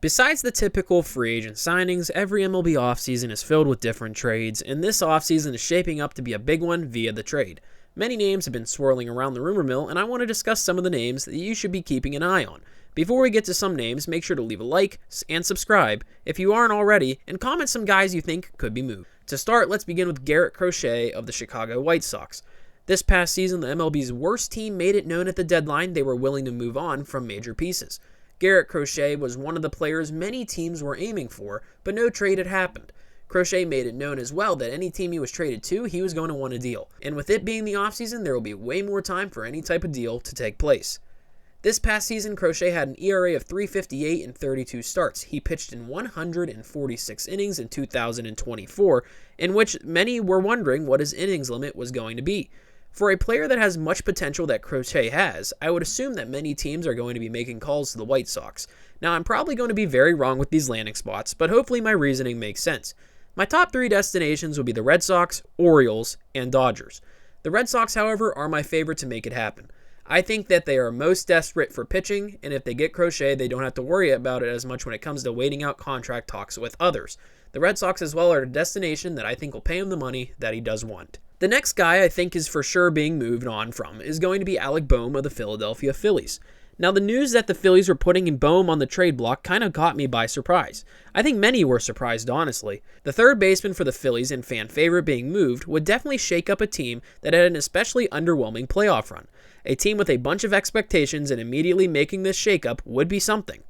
Besides the typical free agent signings, every MLB offseason is filled with different trades, and this offseason is shaping up to be a big one via the trade. Many names have been swirling around the rumor mill, and I want to discuss some of the names that you should be keeping an eye on. Before we get to some names, make sure to leave a like and subscribe if you aren't already, and comment some guys you think could be moved. To start, let's begin with Garrett Crochet of the Chicago White Sox. This past season, the MLB's worst team made it known at the deadline they were willing to move on from major pieces. Garrett Crochet was one of the players many teams were aiming for, but no trade had happened. Crochet made it known as well that any team he was traded to, he was going to want a deal. And with it being the offseason, there will be way more time for any type of deal to take place. This past season, Crochet had an ERA of .358 in 32 starts. He pitched in 146 innings in 2024, in which many were wondering what his innings limit was going to be. For a player that has much potential that Crochet has, I would assume that many teams are going to be making calls to the White Sox. Now, I'm probably going to be very wrong with these landing spots, but hopefully my reasoning makes sense. My top 3 destinations would be the Red Sox, Orioles, and Dodgers. The Red Sox, however, are my favorite to make it happen. I think that they are most desperate for pitching, and if they get Crochet, they don't have to worry about it as much when it comes to waiting out contract talks with others. The Red Sox as well are a destination that I think will pay him the money that he does want. The next guy I think is for sure being moved on from is going to be Alec Bohm of the Philadelphia Phillies. Now, the news that the Phillies were putting in Bohm on the trade block kind of caught me by surprise. I think many were surprised, honestly. The third baseman for the Phillies and fan favorite being moved would definitely shake up a team that had an especially underwhelming playoff run. A team with a bunch of expectations and immediately making this shakeup would be something.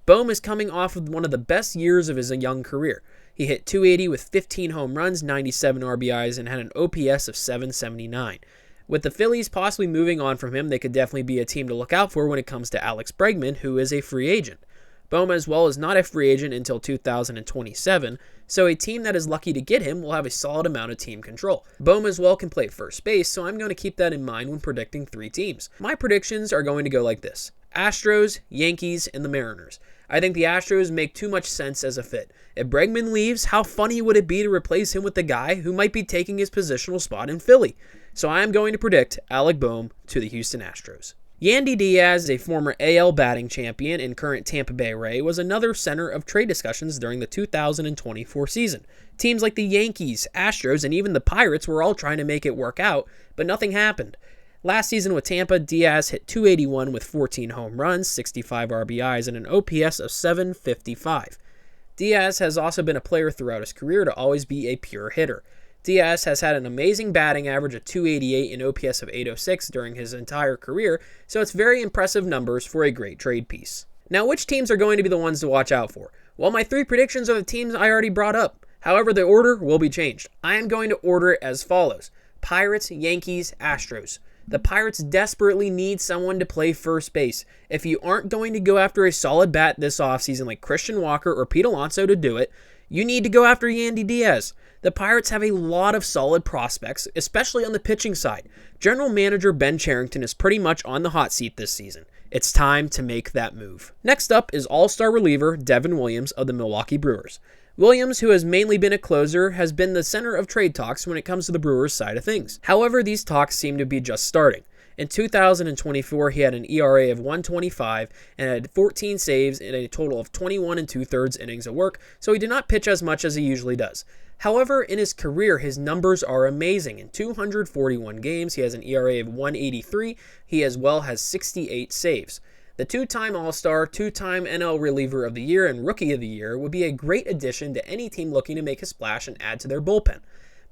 Bohm is coming off of one of the best years of his young career. He hit .280 with 15 home runs, 97 RBIs, and had an OPS of .779. With the Phillies possibly moving on from him, they could definitely be a team to look out for when it comes to Alex Bregman, who is a free agent. Bohm as well is not a free agent until 2027, so a team that is lucky to get him will have a solid amount of team control. Bohm as well can play first base, so I'm going to keep that in mind when predicting 3 teams. My predictions are going to go like this: Astros, Yankees, and the Mariners. I think the Astros make too much sense as a fit. If Bregman leaves, how funny would it be to replace him with the guy who might be taking his positional spot in Philly? So I am going to predict Alec Bohm to the Houston Astros. Yandy Diaz, a former AL batting champion and current Tampa Bay Ray, was another center of trade discussions during the 2024 season. Teams like the Yankees, Astros, and even the Pirates were all trying to make it work out, but nothing happened. Last season with Tampa, Diaz hit .281 with 14 home runs, 65 RBIs, and an OPS of .755. Diaz has also been a player throughout his career to always be a pure hitter. Diaz has had an amazing batting average of .288 and OPS of .806 during his entire career, so it's very impressive numbers for a great trade piece. Now, which teams are going to be the ones to watch out for? Well, my 3 predictions are the teams I already brought up. However, the order will be changed. I am going to order it as follows: Pirates, Yankees, Astros. The Pirates desperately need someone to play first base. If you aren't going to go after a solid bat this offseason like Christian Walker or Pete Alonso to do it, you need to go after Yandy Diaz. The Pirates have a lot of solid prospects, especially on the pitching side. General Manager Ben Cherington is pretty much on the hot seat this season. It's time to make that move. Next up is all-star reliever Devin Williams of the Milwaukee Brewers. Williams, who has mainly been a closer, has been the center of trade talks when it comes to the Brewers side of things. However, these talks seem to be just starting. In 2024, he had an ERA of .125 and had 14 saves in a total of 21 2/3 innings of work, so he did not pitch as much as he usually does. However, in his career, his numbers are amazing. In 241 games, he has an ERA of .183. He as well has 68 saves. The 2-time All-Star, 2-time NL Reliever of the Year, and Rookie of the Year would be a great addition to any team looking to make a splash and add to their bullpen.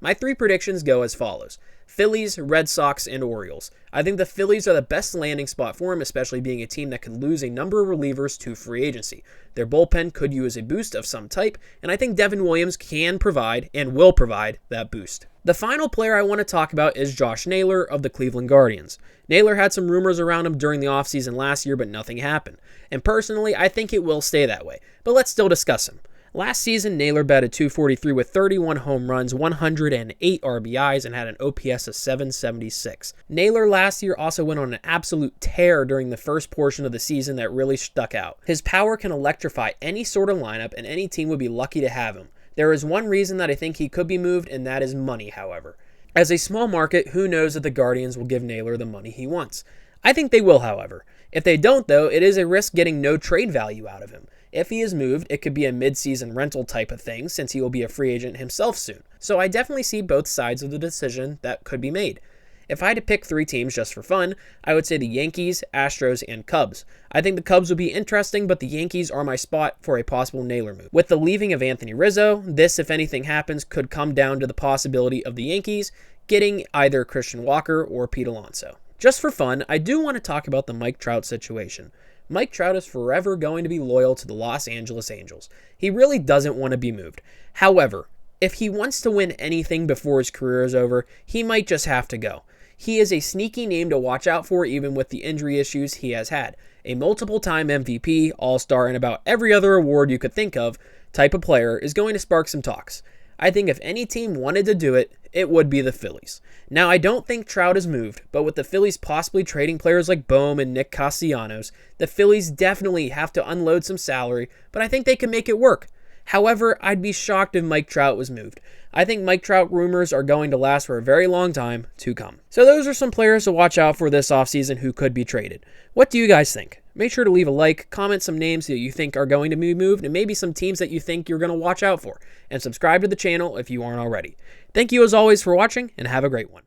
My 3 predictions go as follows: Phillies, Red Sox, and Orioles. I think the Phillies are the best landing spot for him, especially being a team that could lose a number of relievers to free agency. Their bullpen could use a boost of some type, and I think Devin Williams can provide and will provide that boost. The final player I want to talk about is Josh Naylor of the Cleveland Guardians. Naylor had some rumors around him during the offseason last year, but nothing happened. And personally, I think it will stay that way. But let's still discuss him. Last season, Naylor batted .243 with 31 home runs, 108 RBIs, and had an OPS of .776. Naylor last year also went on an absolute tear during the first portion of the season that really stuck out. His power can electrify any sort of lineup, and any team would be lucky to have him. There is one reason that I think he could be moved, and that is money, however. As a small market, who knows if the Guardians will give Naylor the money he wants? I think they will, however. If they don't, though, it is a risk getting no trade value out of him. If he is moved, it could be a mid-season rental type of thing since he will be a free agent himself soon. So I definitely see both sides of the decision that could be made. If I had to pick 3 teams just for fun, I would say the Yankees, Astros, and Cubs. I think the Cubs would be interesting, but the Yankees are my spot for a possible Naylor move. With the leaving of Anthony Rizzo, this, if anything happens, could come down to the possibility of the Yankees getting either Christian Walker or Pete Alonso. Just for fun, I do want to talk about the Mike Trout situation. Mike Trout is forever going to be loyal to the Los Angeles Angels. He really doesn't want to be moved. However, if he wants to win anything before his career is over, he might just have to go. He is a sneaky name to watch out for even with the injury issues he has had. A multiple-time MVP, All-Star, and about every other award you could think of type of player is going to spark some talks. I think if any team wanted to do it, it would be the Phillies. Now, I don't think Trout is moved, but with the Phillies possibly trading players like Bohm and Nick Castellanos, the Phillies definitely have to unload some salary, but I think they can make it work. However, I'd be shocked if Mike Trout was moved. I think Mike Trout rumors are going to last for a very long time to come. So those are some players to watch out for this offseason who could be traded. What do you guys think? Make sure to leave a like, comment some names that you think are going to be moved, and maybe some teams that you think you're going to watch out for. And subscribe to the channel if you aren't already. Thank you as always for watching, and have a great one.